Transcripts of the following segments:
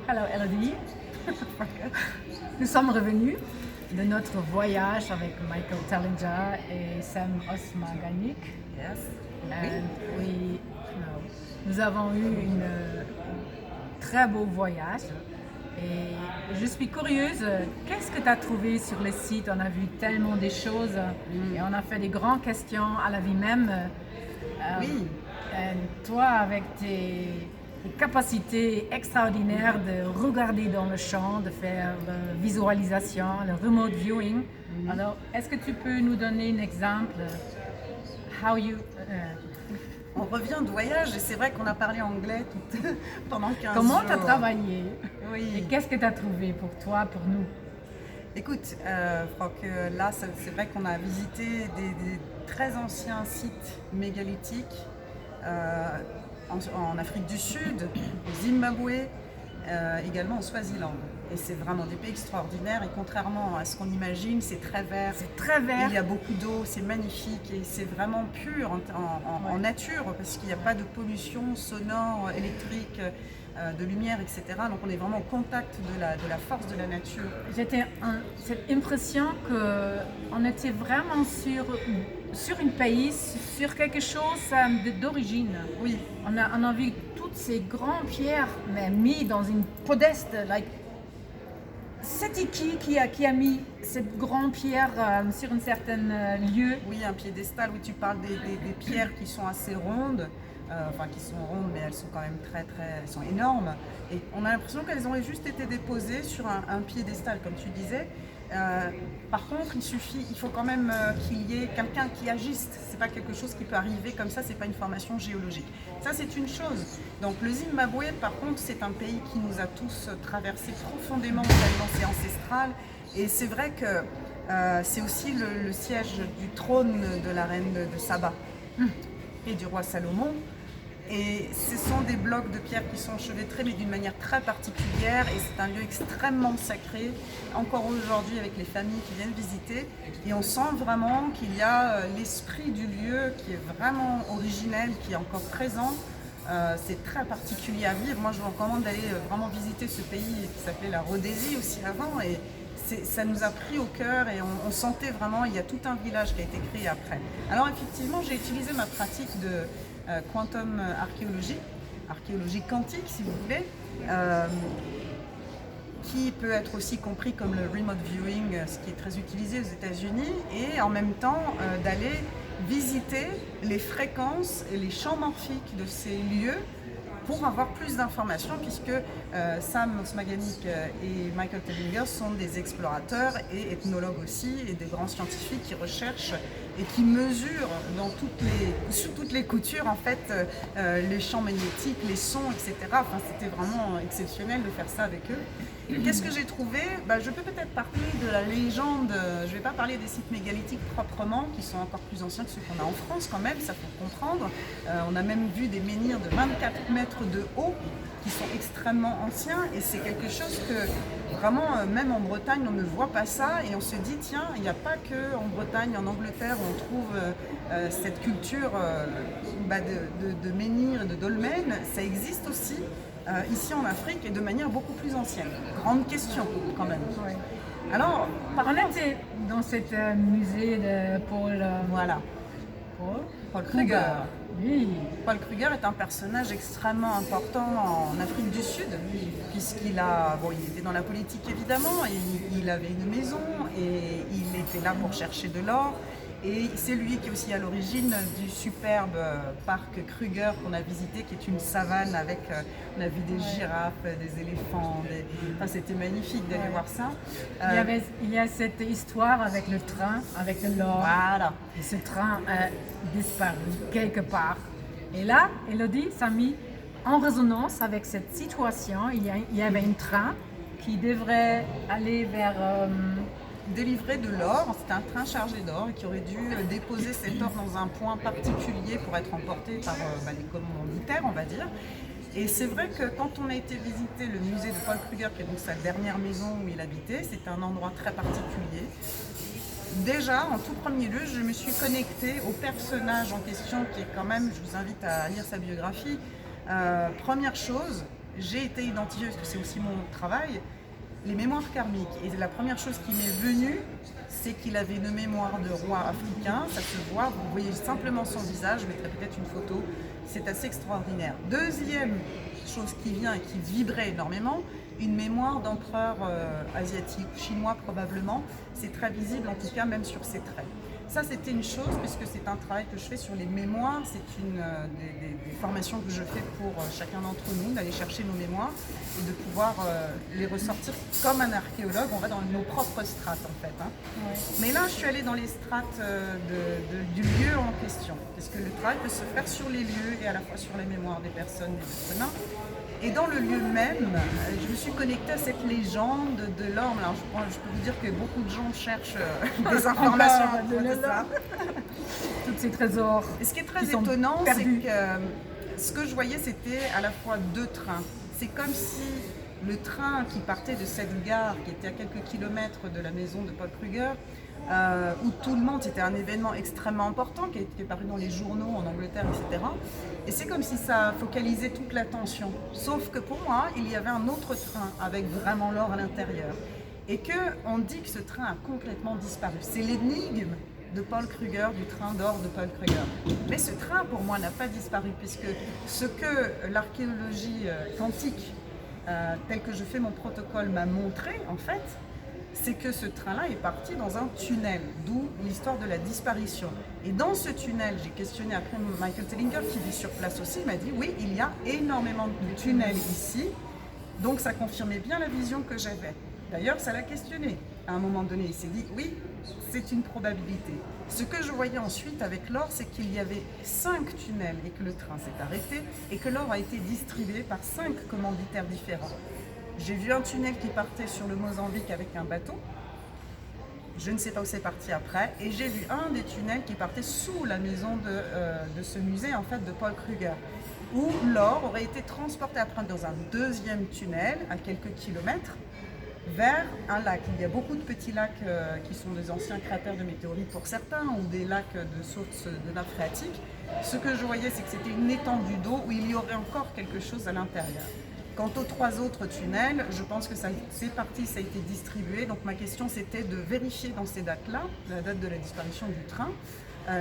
Hello Elodie. Nous sommes revenus de notre voyage avec Michael Tellinger et Sam Osmaganik. Yes. And nous avons eu un très beau voyage. Et je suis curieuse, qu'est-ce que tu as trouvé sur le site? On a vu tellement de choses et on a fait des grandes questions à la vie même. Oui. Et toi, avec tes capacités extraordinaires de regarder dans le champ, de faire la visualisation, le remote viewing, alors est-ce que tu peux nous donner un exemple? On revient de voyage et c'est vrai qu'on a parlé anglais pendant 15 jours. Comment tu as travaillé? Oui. Et qu'est-ce que tu as trouvé pour toi, pour nous? Écoute, Franck, là, c'est vrai qu'on a visité des très anciens sites mégalithiques en Afrique du Sud, au Zimbabwe, également au Swaziland. Et c'est vraiment des pays extraordinaires et contrairement à ce qu'on imagine, c'est très vert. C'est très vert. Il y a beaucoup d'eau, c'est magnifique et c'est vraiment pur en nature parce qu'il n'y a pas de pollution sonore, électrique, de lumière, etc. Donc on est vraiment au contact de la force de la nature. J'étais cette impression qu'on était vraiment sur un pays, sur quelque chose d'origine. Oui. On a vu toutes ces grandes pierres mais mis dans une podeste. C'était qui a mis cette grande pierre sur un certain lieu? Oui, un piédestal, oui, tu parles des pierres qui sont assez rondes, qui sont rondes, mais elles sont quand même elles sont énormes. Et on a l'impression qu'elles ont juste été déposées sur un piédestal, comme tu disais. Par contre, il faut quand même qu'il y ait quelqu'un qui agisse. C'est pas quelque chose qui peut arriver comme ça, c'est pas une formation géologique. Ça, c'est une chose. Donc le Zimbabwe, par contre, c'est un pays qui nous a tous traversés profondément dans la pensée ancestrale. Et c'est vrai que c'est aussi le siège du trône de la reine de Saba et du roi Salomon. Et ce sont des blocs de pierre qui sont enchevêtrés mais d'une manière très particulière et c'est un lieu extrêmement sacré, encore aujourd'hui avec les familles qui viennent visiter. Et on sent vraiment qu'il y a l'esprit du lieu qui est vraiment originel, qui est encore présent. C'est très particulier à vivre. Moi je vous recommande d'aller vraiment visiter ce pays qui s'appelait la Rhodésie aussi avant. Et ça nous a pris au cœur et on sentait vraiment, il y a tout un village qui a été créé après. Alors effectivement, j'ai utilisé ma pratique de quantum archéologie quantique si vous voulez, qui peut être aussi compris comme le remote viewing, ce qui est très utilisé aux États-Unis, et en même temps d'aller visiter les fréquences et les champs morphiques de ces lieux pour avoir plus d'informations, puisque Sam Osmaganik et Michael Tellinger sont des explorateurs et ethnologues aussi, et des grands scientifiques qui recherchent et qui mesurent sous toutes les coutures en fait les champs magnétiques, les sons, etc. Enfin, c'était vraiment exceptionnel de faire ça avec eux. Qu'est-ce que j'ai trouvé? Je peux peut-être parler de la légende. Je ne vais pas parler des sites mégalithiques proprement, qui sont encore plus anciens que ceux qu'on a en France quand même, ça faut comprendre. On a même vu des menhirs de 24 mètres de haut, qui sont extrêmement anciens, et c'est quelque chose que vraiment, même en Bretagne, on ne voit pas ça, et on se dit, tiens, il n'y a pas que en Bretagne, en Angleterre, où on trouve cette culture de menhirs et de dolmens, ça existe aussi ici en Afrique et de manière beaucoup plus ancienne. Grande question quand même. Oui. Alors, on était dans ce musée de Paul. Voilà. Paul Kruger. Oui. Paul Kruger est un personnage extrêmement important en Afrique du Sud, puisqu'il il était dans la politique évidemment, et il avait une maison et il était là pour chercher de l'or. Et c'est lui qui est aussi à l'origine du superbe parc Kruger qu'on a visité, qui est une savane avec, on a vu des girafes, des éléphants, enfin, c'était magnifique d'aller voir ça. Il y a cette histoire avec le train, avec l'or. Voilà. Et ce train a disparu quelque part. Et là, Elodie s'est mis en résonance avec cette situation. Il y avait un train qui devrait aller vers... délivrer de l'or, c'était un train chargé d'or et qui aurait dû déposer cet or dans un point particulier pour être emporté par les commanditaires, on va dire. Et c'est vrai que quand on a été visiter le musée de Paul Kruger, qui est donc sa dernière maison où il habitait, c'était un endroit très particulier. Déjà, en tout premier lieu, je me suis connectée au personnage en question qui est quand même, je vous invite à lire sa biographie. Première chose, j'ai été identifiée, parce que c'est aussi mon travail, les mémoires karmiques. Et la première chose qui m'est venue, c'est qu'il avait une mémoire de roi africain, ça se voit, vous voyez simplement son visage, je mettrai peut-être une photo, c'est assez extraordinaire. Deuxième chose qui vient et qui vibrait énormément, une mémoire d'empereur asiatique, chinois probablement, c'est très visible en tout cas même sur ses traits. Ça, c'était une chose, puisque c'est un travail que je fais sur les mémoires. C'est une des formations que je fais pour chacun d'entre nous, d'aller chercher nos mémoires et de pouvoir les ressortir comme un archéologue. On va dans nos propres strates, en fait. Hein. Ouais. Mais là, je suis allée dans les strates du lieu en question, parce que le travail peut se faire sur les lieux et à la fois sur les mémoires des personnes, des personnes. Et dans le lieu même, je me suis connectée à cette légende de l'orme. Alors, je peux vous dire que beaucoup de gens cherchent des informations de ça. Tous ces trésors. Et ce qui est très étonnant, c'est que ce que je voyais, c'était à la fois deux trains. C'est comme si le train qui partait de cette gare, qui était à quelques kilomètres de la maison de Paul Kruger, où tout le monde, c'était un événement extrêmement important qui a été paru dans les journaux en Angleterre, etc. Et c'est comme si ça focalisait toute l'attention. Sauf que pour moi, il y avait un autre train avec vraiment l'or à l'intérieur. Et qu'on dit que ce train a complètement disparu. C'est l'énigme de Paul Kruger, du train d'or de Paul Kruger. Mais ce train, pour moi, n'a pas disparu, puisque ce que l'archéologie quantique, tel que je fais mon protocole, m'a montré, en fait, c'est que ce train-là est parti dans un tunnel, d'où l'histoire de la disparition. Et dans ce tunnel, j'ai questionné après Michael Tellinger, qui vit sur place aussi, il m'a dit oui, il y a énormément de tunnels ici, donc ça confirmait bien la vision que j'avais. D'ailleurs, ça l'a questionné. À un moment donné, il s'est dit oui, c'est une probabilité. Ce que je voyais ensuite avec l'or, c'est qu'il y avait 5 tunnels et que le train s'est arrêté et que l'or a été distribué par 5 commanditaires différents. J'ai vu un tunnel qui partait sur le Mozambique avec un bateau. Je ne sais pas où c'est parti après. Et j'ai vu un des tunnels qui partait sous la maison de ce musée, en fait, de Paul Kruger, où l'or aurait été transporté après dans un deuxième tunnel à quelques kilomètres vers un lac. Il y a beaucoup de petits lacs qui sont des anciens cratères de météorites pour certains, ou des lacs de sources de nappes phréatiques. Ce que je voyais, c'est que c'était une étendue d'eau où il y aurait encore quelque chose à l'intérieur. Quant aux 3 autres tunnels, je pense que c'est parti, ça a été distribué. Donc ma question, c'était de vérifier dans ces dates-là, la date de la disparition du train,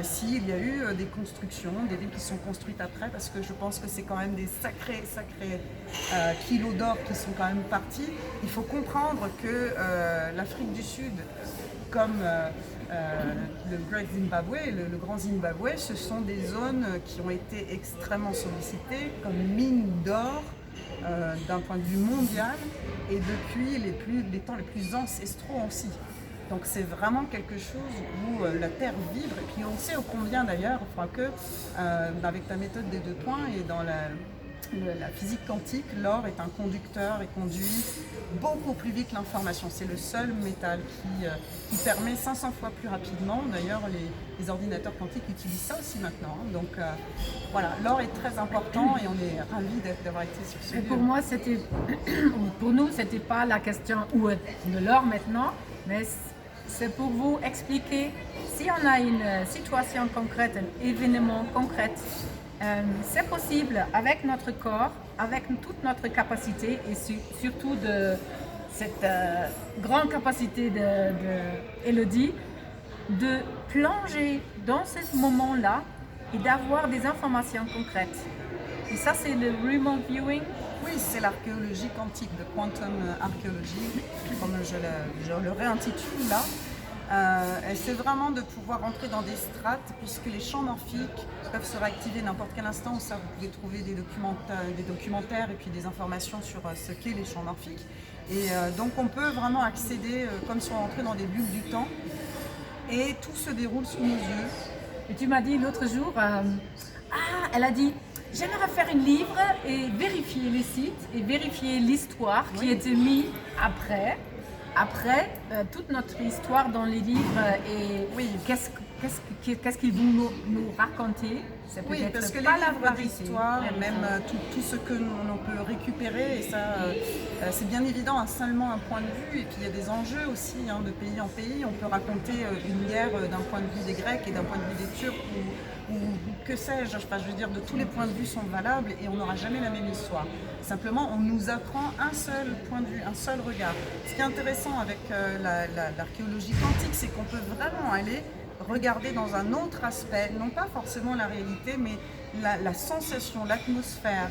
s'il y a eu des constructions, des villes qui sont construites après, parce que je pense que c'est quand même des sacrés kilos d'or qui sont quand même partis. Il faut comprendre que l'Afrique du Sud, comme le Great Zimbabwe, le Grand Zimbabwe, ce sont des zones qui ont été extrêmement sollicitées comme mines d'or, d'un point de vue mondial et depuis les temps les plus ancestraux aussi. Donc c'est vraiment quelque chose où la Terre vibre et puis on sait au combien d'ailleurs, avec ta méthode des 2 points et dans la physique quantique, l'or est un conducteur et conduit beaucoup plus vite l'information. C'est le seul métal qui permet 500 fois plus rapidement. D'ailleurs, les ordinateurs quantiques utilisent ça aussi maintenant. Donc voilà, l'or est très important et on est ravis d'avoir été sur ce lieu. Pour moi, pour nous, c'était pas la question où est de l'or maintenant, mais c'est pour vous expliquer si on a une situation concrète, un événement concret. C'est possible avec notre corps, avec toute notre capacité et surtout de cette grande capacité d'Elodie de plonger dans ce moment-là et d'avoir des informations concrètes. Et ça, c'est le remote viewing. Oui, c'est l'archéologie quantique, de quantum archéologie, comme je le réintitule là. Et c'est vraiment de pouvoir entrer dans des strates, puisque les champs morphiques peuvent se réactiver n'importe quel instant. Ça, vous pouvez trouver des documentaires et puis des informations sur ce qu'est les champs morphiques. Et donc on peut vraiment accéder comme si on rentrait dans des bulles du temps. Et tout se déroule sous nos yeux. Et tu m'as dit l'autre jour, elle a dit, j'aimerais faire un livre et vérifier les sites et vérifier l'histoire qui était mise après toute notre histoire dans les livres et qu'est-ce qu'ils vont nous raconter. C'est oui, parce que les livres d'histoire, même tout ce que l'on peut récupérer, et ça, c'est bien évident seulement un point de vue, et puis il y a des enjeux aussi de pays en pays. On peut raconter une guerre d'un point de vue des Grecs et d'un point de vue des Turcs, ou que sais-je, enfin, je veux dire, de tous les points de vue sont valables et on n'aura jamais la même histoire. Simplement, on nous apprend un seul point de vue, un seul regard. Ce qui est intéressant avec l'archéologie quantique, c'est qu'on peut vraiment aller regarder dans un autre aspect, non pas forcément la réalité, mais la sensation, l'atmosphère,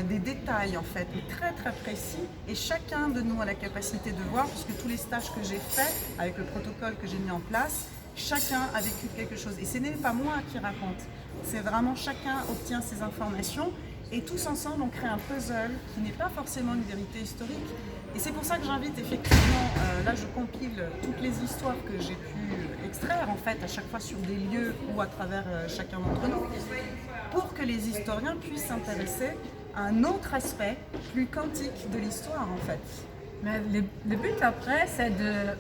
des détails en fait, très très précis. Et chacun de nous a la capacité de voir, puisque tous les stages que j'ai faits, avec le protocole que j'ai mis en place, chacun a vécu quelque chose. Et ce n'est pas moi qui raconte, c'est vraiment chacun obtient ses informations. Et tous ensemble, on crée un puzzle qui n'est pas forcément une vérité historique. Et c'est pour ça que j'invite effectivement, là je compile toutes les histoires que j'ai pu extraire en fait à chaque fois sur des lieux ou à travers chacun d'entre nous, pour que les historiens puissent s'intéresser à un autre aspect plus quantique de l'histoire en fait. Mais le but après, c'est de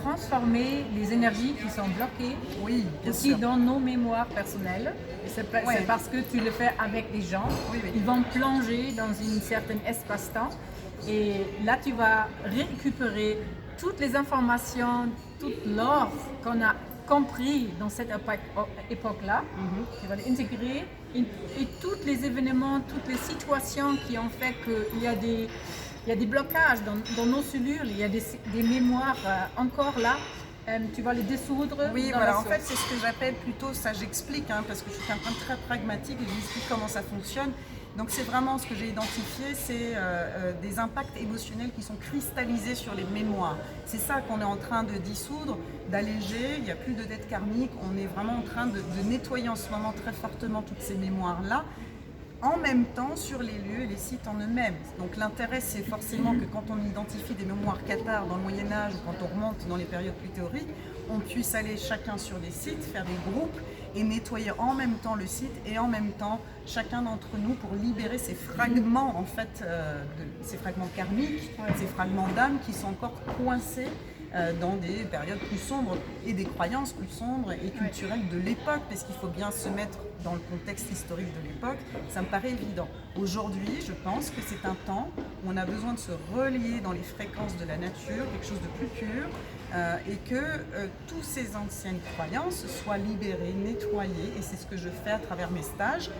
transformer les énergies qui sont bloquées Oui, bien aussi sûr. dans nos mémoires personnelles. Et c'est Ouais. parce que tu le fais avec des gens. Oui, oui. Ils vont plonger dans une certaine espace-temps. Et là, tu vas récupérer toutes les informations, toute l'or qu'on a compris dans cette époque-là. Tu vas l'intégrer et tous les événements, toutes les situations qui ont fait qu'il y a des blocages dans nos cellules, il y a des mémoires encore là. Tu vas les dissoudre. Oui, dans voilà, la en fait, source. c'est ce que j'appelle plutôt, ça j'explique, hein, parce que je suis quelqu'un de très pragmatique et j'explique comment ça fonctionne. Donc c'est vraiment ce que j'ai identifié, c'est des impacts émotionnels qui sont cristallisés sur les mémoires. C'est ça qu'on est en train de dissoudre, d'alléger, il n'y a plus de dette karmique, on est vraiment en train de nettoyer en ce moment très fortement toutes ces mémoires-là, en même temps sur les lieux et les sites en eux-mêmes. Donc l'intérêt, c'est forcément que quand on identifie des mémoires cathares dans le Moyen-Âge ou quand on remonte dans les périodes plus théoriques, on puisse aller chacun sur des sites, faire des groupes et nettoyer en même temps le site et en même temps chacun d'entre nous pour libérer ces fragments en fait, ces fragments karmiques, ces fragments d'âme qui sont encore coincés dans des périodes plus sombres et des croyances plus sombres et culturelles de l'époque, parce qu'il faut bien se mettre dans le contexte historique de l'époque, ça me paraît évident. Aujourd'hui, je pense que c'est un temps où on a besoin de se relier dans les fréquences de la nature, quelque chose de plus pur, et que toutes ces anciennes croyances soient libérées, nettoyées, et c'est ce que je fais à travers mes stages.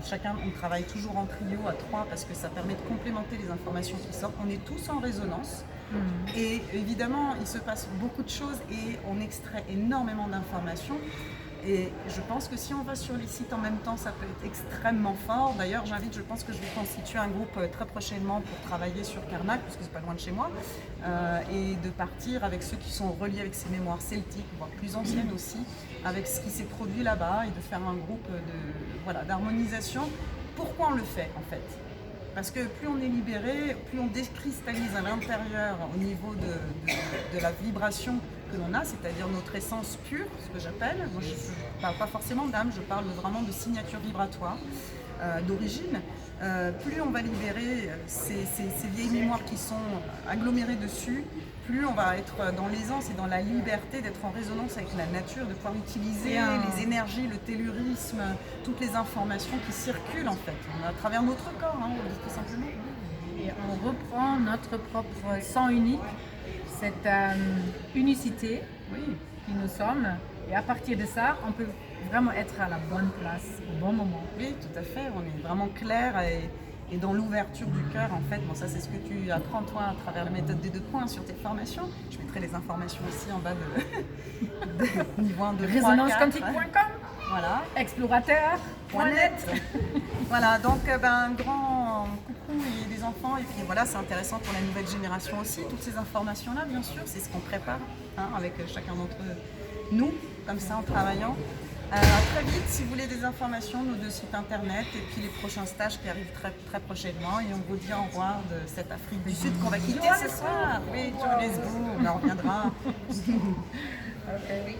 Chacun, on travaille toujours en trio à 3 parce que ça permet de complémenter les informations qui sortent. On est tous en résonance et évidemment il se passe beaucoup de choses et on extrait énormément d'informations. Et je pense que si on va sur les sites en même temps, ça peut être extrêmement fort. D'ailleurs, je pense que je vais constituer un groupe très prochainement pour travailler sur Karnak, puisque c'est pas loin de chez moi, et de partir avec ceux qui sont reliés avec ces mémoires celtiques, voire plus anciennes aussi, avec ce qui s'est produit là-bas, et de faire un groupe d'harmonisation. Pourquoi on le fait en fait? Parce que plus on est libéré, plus on décristallise à l'intérieur au niveau de la vibration que l'on a, c'est-à-dire notre essence pure, ce que j'appelle. Moi, je ne parle pas forcément d'âme, je parle vraiment de signature vibratoire d'origine. Plus on va libérer ces vieilles mémoires qui sont agglomérées dessus, plus on va être dans l'aisance et dans la liberté d'être en résonance avec la nature, de pouvoir utiliser les énergies, le tellurisme, toutes les informations qui circulent en fait, à travers notre corps, hein, tout simplement. Et on reprend notre propre sang unique, cette unicité qui nous sommes. Et à partir de ça, on peut vraiment être à la bonne place, au bon moment. Oui, tout à fait, on est vraiment clair et dans l'ouverture du cœur en fait. Bon, ça c'est ce que tu apprends toi à travers la méthode des 2 points sur tes formations. Je mettrai les informations aussi en bas de niveau 1, 2, 3, 4. Résonancequantique.com, Voilà. explorateur.net. Voilà, donc un grand coucou et les enfants. Et puis voilà, c'est intéressant pour la nouvelle génération aussi. Toutes ces informations-là, bien sûr, c'est ce qu'on prépare avec chacun d'entre nous, comme ça en travaillant. À très vite, si vous voulez des informations, nos 2 sites internet et puis les prochains stages qui arrivent très, très prochainement. Et on vous dit au revoir de cette Afrique du Sud qu'on va quitter ce soir. Oui, Johannesburg, on en reviendra. Okay.